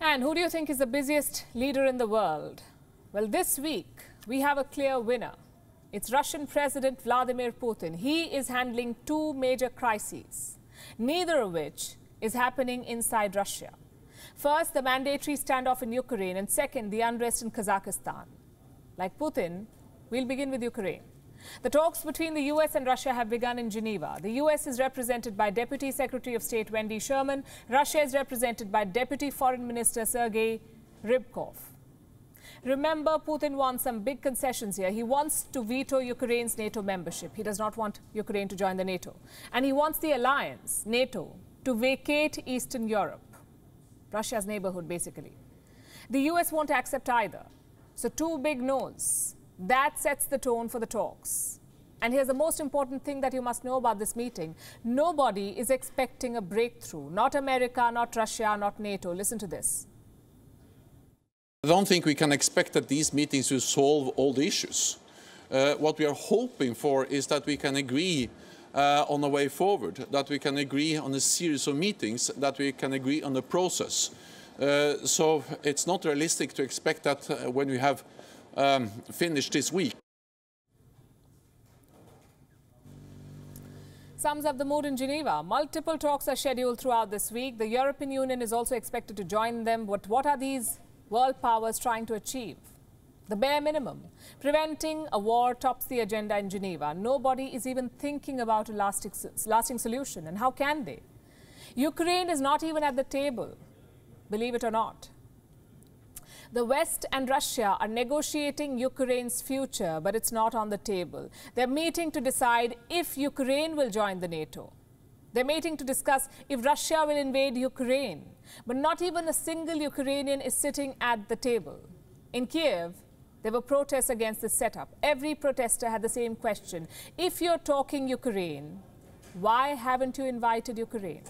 And who do you think is the busiest leader in the world? Well, this week, we have a clear winner. It's Russian President Vladimir Putin. He is handling two major crises, neither of which is happening inside Russia. First, the mandatory standoff in Ukraine, and second, the unrest in Kazakhstan. Like Putin, we'll begin with Ukraine. The talks between the US and Russia have begun in Geneva. The US is represented by Deputy Secretary of State Wendy Sherman. Russia is represented by Deputy Foreign Minister Sergei Rybkov. Remember, Putin wants some big concessions here. He wants to veto Ukraine's NATO membership. He does not want Ukraine to join the NATO. And he wants the alliance, NATO, to vacate Eastern Europe, Russia's neighborhood, basically. The US won't accept either. So two big no's. That sets the tone for the talks. And here's the most important thing that you must know about this meeting. Nobody is expecting a breakthrough. Not America, not Russia, not NATO. Listen to this. I don't think we can expect that these meetings will solve all the issues. What we are hoping for is that we can agree on a way forward, that we can agree on a series of meetings, that we can agree on the process. So it's not realistic to expect that when we have finished this week. Sums up the mood in Geneva. Multiple talks are scheduled throughout this week. The European Union is also expected to join them. But what are these world powers trying to achieve? The bare minimum. Preventing a war tops the agenda in Geneva. Nobody is even thinking about a lasting solution. And how can they? Ukraine is not even at the table, believe it or not. The West and Russia are negotiating Ukraine's future, but it's not on the table. They're meeting to decide if Ukraine will join the NATO. They're meeting to discuss if Russia will invade Ukraine. But not even a single Ukrainian is sitting at the table. In Kiev, there were protests against this setup. Every protester had the same question. If you're talking Ukraine, why haven't you invited Ukraine?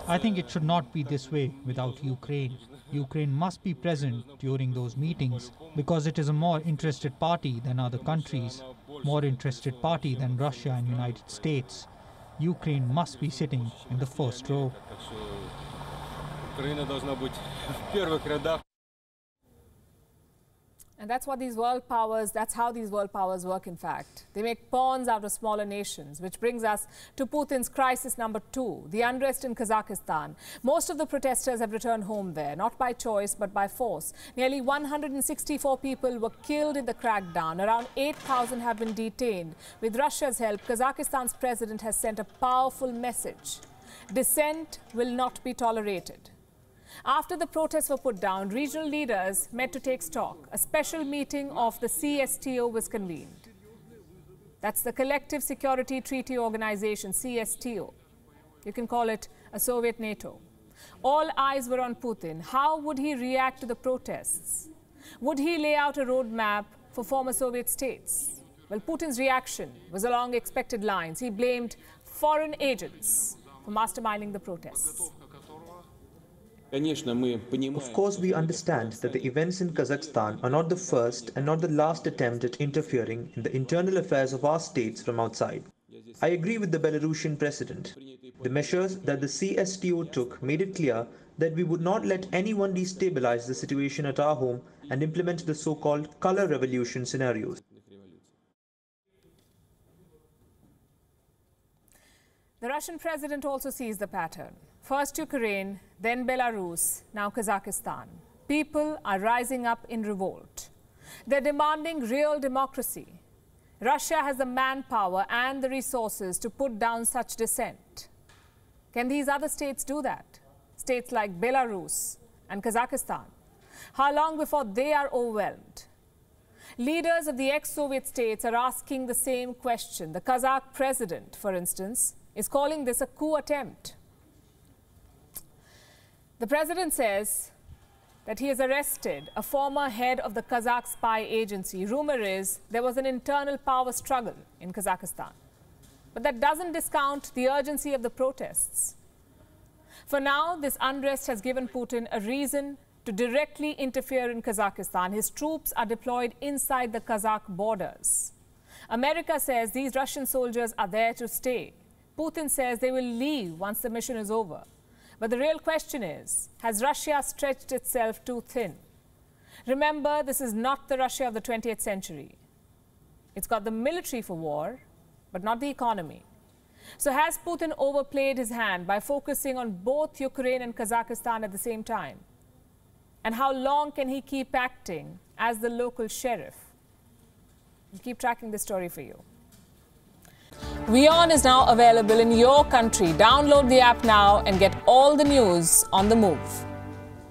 I think it should not be this way without Ukraine. Ukraine must be present during those meetings because it is a more interested party than other countries, more interested party than Russia and United States. Ukraine must be sitting in the first row. And that's how these world powers work, in fact. They make pawns out of smaller nations, which brings us to Putin's crisis number 2, the unrest in Kazakhstan. Most of the protesters have returned home there, not by choice, but by force. Nearly 164 people were killed in the crackdown. Around 8,000 have been detained. With Russia's help, Kazakhstan's president has sent a powerful message. Dissent will not be tolerated. After the protests were put down, regional leaders met to take stock. A special meeting of the CSTO was convened. That's the Collective Security Treaty Organization, CSTO. You can call it a Soviet NATO. All eyes were on Putin. How would he react to the protests? Would he lay out a roadmap for former Soviet states? Well, Putin's reaction was along expected lines. He blamed foreign agents for masterminding the protests. Of course, we understand that the events in Kazakhstan are not the first and not the last attempt at interfering in the internal affairs of our states from outside. I agree with the Belarusian president. The measures that the CSTO took made it clear that we would not let anyone destabilize the situation at our home and implement the so-called color revolution scenarios. The Russian president also sees the pattern. First Ukraine, then Belarus, now Kazakhstan. People are rising up in revolt. They're demanding real democracy. Russia has the manpower and the resources to put down such dissent. Can these other states do that? States like Belarus and Kazakhstan. How long before they are overwhelmed? Leaders of the ex-Soviet states are asking the same question. The Kazakh president, for instance, is calling this a coup attempt. The president says that he has arrested a former head of the Kazakh spy agency. Rumor is there was an internal power struggle in Kazakhstan. But that doesn't discount the urgency of the protests. For now, this unrest has given Putin a reason to directly interfere in Kazakhstan. His troops are deployed inside the Kazakh borders. America says these Russian soldiers are there to stay. Putin says they will leave once the mission is over. But the real question is, has Russia stretched itself too thin? Remember, this is not the Russia of the 20th century. It's got the military for war, but not the economy. So has Putin overplayed his hand by focusing on both Ukraine and Kazakhstan at the same time? And how long can he keep acting as the local sheriff? We'll keep tracking this story for you. WION is now available in your country. Download the app now and get all the news on the move.